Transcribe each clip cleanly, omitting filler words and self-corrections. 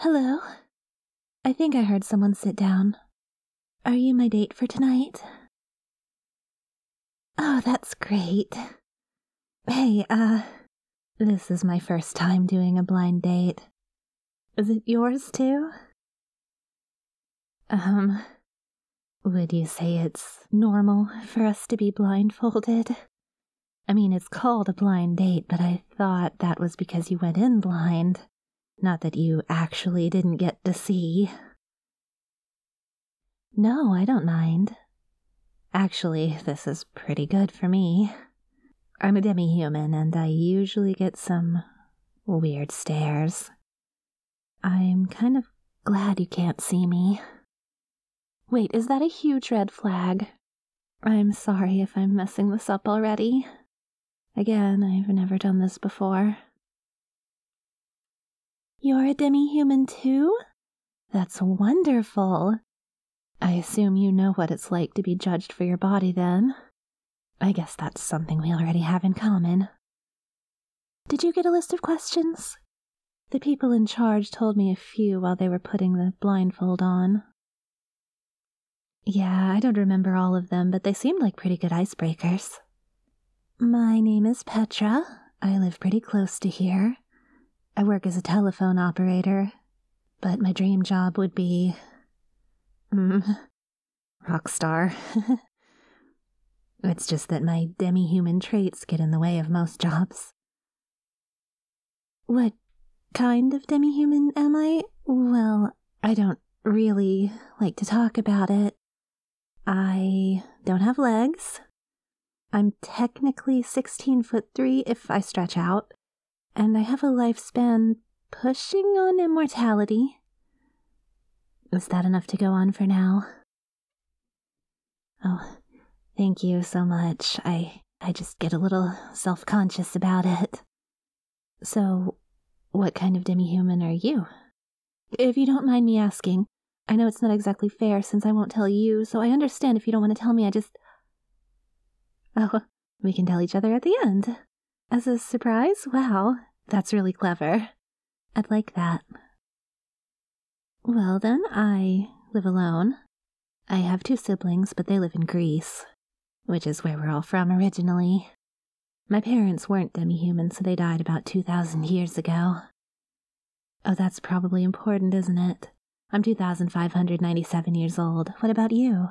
Hello? I think I heard someone sit down. Are you my date for tonight? Oh, that's great. Hey, this is my first time doing a blind date. Is it yours too? Would you say it's normal for us to be blindfolded? I mean, it's called a blind date, but I thought that was because you went in blind, not that you actually didn't get to see. No, I don't mind. Actually, this is pretty good for me. I'm a demi-human, and I usually get some weird stares. I'm kind of glad you can't see me. Wait, is that a huge red flag? I'm sorry if I'm messing this up already. Again, I've never done this before. You're a demi-human too? That's wonderful. I assume you know what it's like to be judged for your body then. I guess that's something we already have in common. Did you get a list of questions? The people in charge told me a few while they were putting the blindfold on. Yeah, I don't remember all of them, but they seemed like pretty good icebreakers. My name is Petra. I live pretty close to here. I work as a telephone operator, but my dream job would be... rock star. It's just that my demi-human traits get in the way of most jobs. What kind of demi-human am I? Well, I don't really like to talk about it. I don't have legs. I'm technically 16'3" if I stretch out, and I have a lifespan pushing on immortality. Is that enough to go on for now? Oh, thank you so much. I just get a little self-conscious about it. So, what kind of demi-human are you? If you don't mind me asking, I know it's not exactly fair since I won't tell you, so I understand if you don't want to tell me. Oh, we can tell each other at the end. As a surprise? Wow, that's really clever. I'd like that. Well then, I live alone. I have 2 siblings, but they live in Greece, which is where we're all from originally. My parents weren't demi-human, so they died about 2,000 years ago. Oh, that's probably important, isn't it? I'm 2,597 years old. What about you?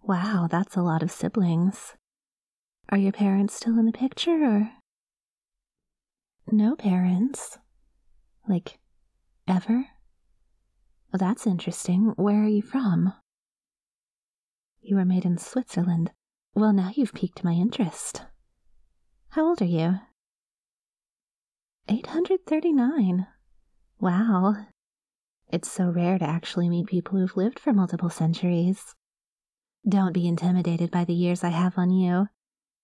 Wow, that's a lot of siblings. Are your parents still in the picture, or? No parents? Like, ever? Well, that's interesting. Where are you from? You were made in Switzerland. Well, now you've piqued my interest. How old are you? 839. Wow. It's so rare to actually meet people who've lived for multiple centuries. Don't be intimidated by the years I have on you.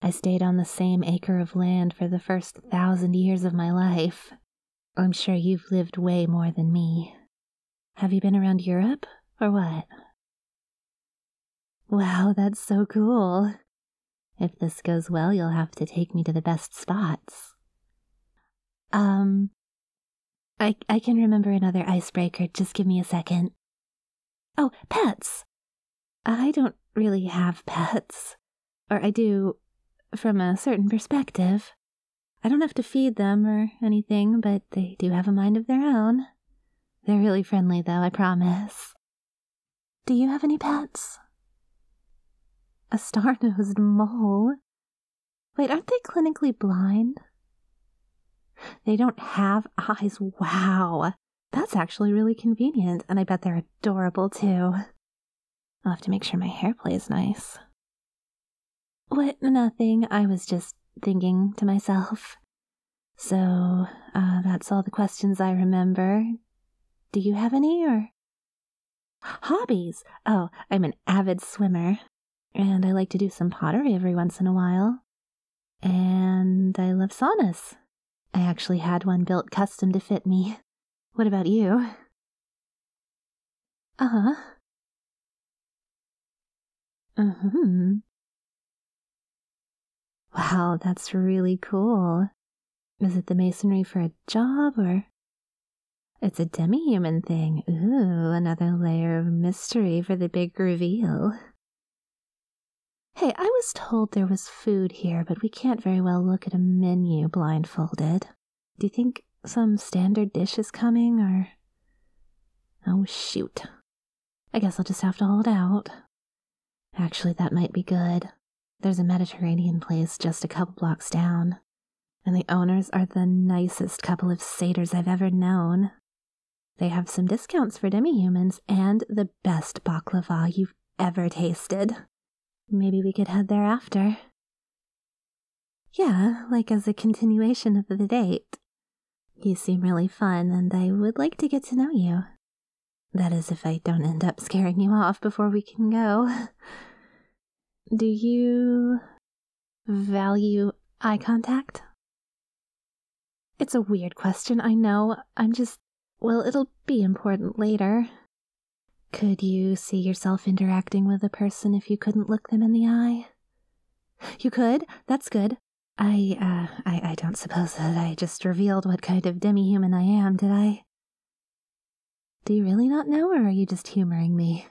I stayed on the same acre of land for the first 1,000 years of my life. I'm sure you've lived way more than me. Have you been around Europe, or what? Wow, that's so cool. If this goes well, you'll have to take me to the best spots. I can remember another icebreaker. Just give me a second. Oh, pets! I don't really have pets. Or I do, from a certain perspective. I don't have to feed them or anything, but they do have a mind of their own. They're really friendly, though, I promise. Do you have any pets? A star-nosed mole? Wait, aren't they clinically blind? They don't have eyes. Wow. That's actually really convenient, and I bet they're adorable, too. I'll have to make sure my hair plays nice. What? Nothing. I was just thinking to myself. So, that's all the questions I remember. Do you have any, or? Hobbies? Oh, I'm an avid swimmer, and I like to do some pottery every once in a while. And I love saunas. I actually had one built custom to fit me. What about you? Uh-huh. Wow, that's really cool. Is it the masonry for a job, or? It's a demi-human thing. Ooh, another layer of mystery for the big reveal. Hey, I was told there was food here, but we can't very well look at a menu blindfolded. Do you think some standard dish is coming, or... Oh, shoot. I guess I'll just have to hold out. Actually, that might be good. There's a Mediterranean place just a couple blocks down, and the owners are the nicest couple of satyrs I've ever known. They have some discounts for demi-humans and the best baklava you've ever tasted. Maybe we could head there after. Yeah, like as a continuation of the date. You seem really fun, and I would like to get to know you. That is, if I don't end up scaring you off before we can go. Do you value eye contact? It's a weird question, I know. Well, it'll be important later. Could you see yourself interacting with a person if you couldn't look them in the eye? You could? That's good. I don't suppose that I just revealed what kind of demi-human I am, did I? Do you really not know, or are you just humoring me?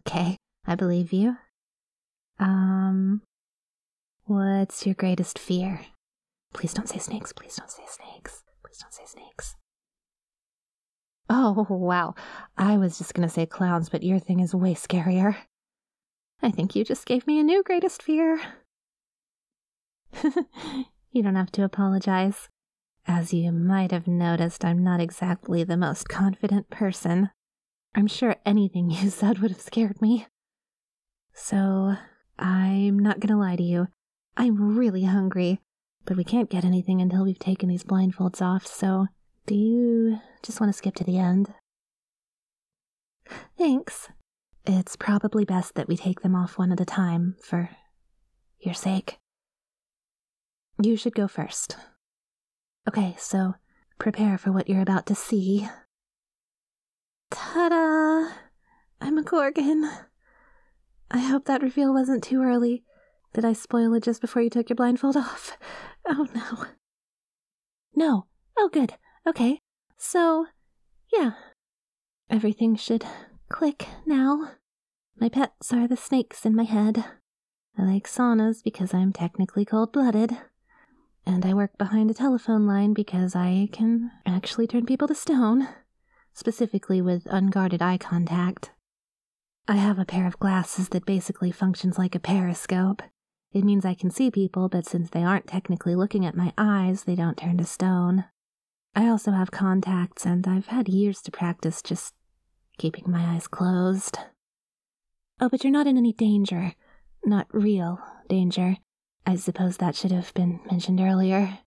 Okay, I believe you. What's your greatest fear? Please don't say snakes, please don't say snakes, please don't say snakes. Oh, wow. I was just gonna say clowns, but your thing is way scarier. I think you just gave me a new greatest fear. You don't have to apologize. As you might have noticed, I'm not exactly the most confident person. I'm sure anything you said would have scared me. So, I'm not gonna lie to you. I'm really hungry, but we can't get anything until we've taken these blindfolds off, so... Do you just want to skip to the end? Thanks. It's probably best that we take them off one at a time, for your sake. You should go first. Okay, so prepare for what you're about to see. Ta-da! I'm a Gorgon. I hope that reveal wasn't too early. Did I spoil it just before you took your blindfold off? Oh no. No. Oh good. Okay, so, yeah. Everything should click now. My pets are the snakes in my head. I like saunas because I'm technically cold-blooded. And I work behind a telephone line because I can actually turn people to stone, specifically with unguarded eye contact. I have a pair of glasses that basically functions like a periscope. It means I can see people, but since they aren't technically looking at my eyes, they don't turn to stone. I also have contacts, and I've had years to practice just keeping my eyes closed. Oh, but you're not in any danger. Not real danger. I suppose that should have been mentioned earlier.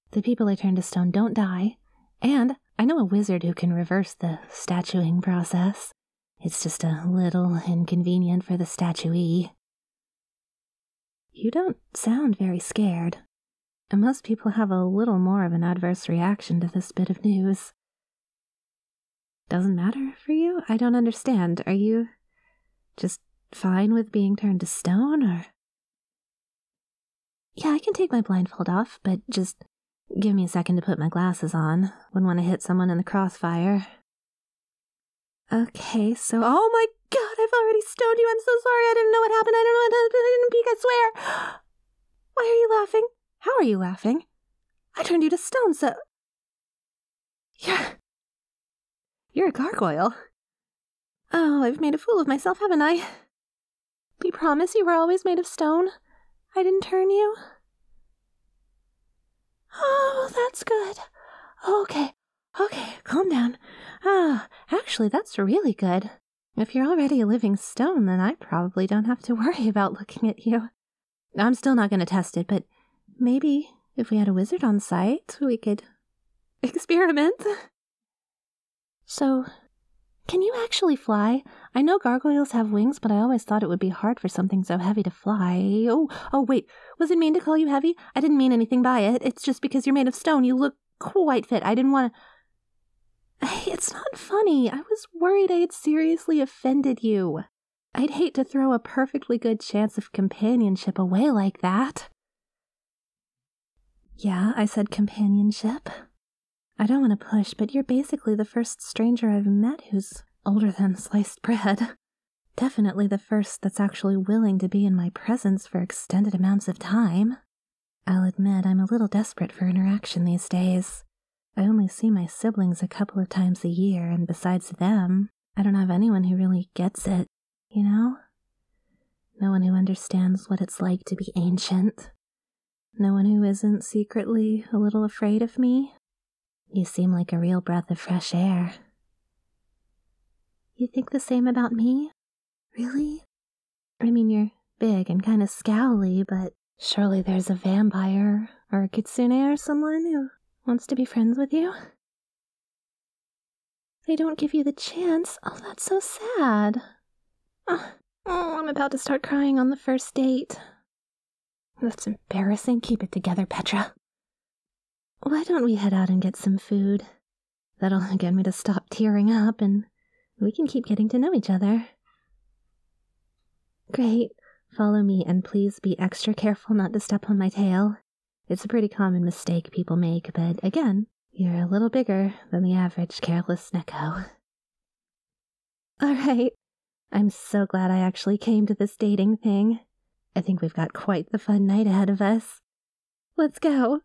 The people I turn to stone don't die, and I know a wizard who can reverse the statuing process. It's just a little inconvenient for the statuee. You don't sound very scared. And most people have a little more of an adverse reaction to this bit of news. Doesn't matter for you? I don't understand. Are you just fine with being turned to stone, or? Yeah, I can take my blindfold off, but just give me a second to put my glasses on. Wouldn't want to hit someone in the crossfire. Okay, so... Oh my god, I've already stoned you. I'm so sorry. I didn't know what happened. I didn't peek, I swear. Why are you laughing? How are you laughing? I turned you to stone, so... You're a gargoyle. Oh, I've made a fool of myself, haven't I? You promise you were always made of stone? I didn't turn you? Oh, that's good. Okay, calm down. Actually, that's really good. If you're already a living stone, then I probably don't have to worry about looking at you. I'm still not going to test it, but maybe if we had a wizard on site, we could experiment. So, can you actually fly? I know gargoyles have wings, but I always thought it would be hard for something so heavy to fly. Oh, wait, was it mean to call you heavy? I didn't mean anything by it. It's just because you're made of stone. You look quite fit. I didn't want to... It's not funny. I was worried I had seriously offended you. I'd hate to throw a perfectly good chance of companionship away like that. Yeah, I said companionship. I don't want to push, but you're basically the first stranger I've met who's older than sliced bread. Definitely the first that's actually willing to be in my presence for extended amounts of time. I'll admit I'm a little desperate for interaction these days. I only see my siblings a couple of times a year, and besides them, I don't have anyone who really gets it, you know? No one who understands what it's like to be ancient. No one who isn't secretly a little afraid of me. You seem like a real breath of fresh air. You think the same about me? Really? I mean, you're big and kind of scowly, but surely there's a vampire or a kitsune or someone who wants to be friends with you? They don't give you the chance. Oh, that's so sad. Oh, I'm about to start crying on the first date. That's embarrassing. Keep it together, Petra. Why don't we head out and get some food? That'll get me to stop tearing up, and we can keep getting to know each other. Great. Follow me, and please be extra careful not to step on my tail. It's a pretty common mistake people make, but again, you're a little bigger than the average careless Neko. Alright. I'm so glad I actually came to this dating thing. I think we've got quite the fun night ahead of us. Let's go.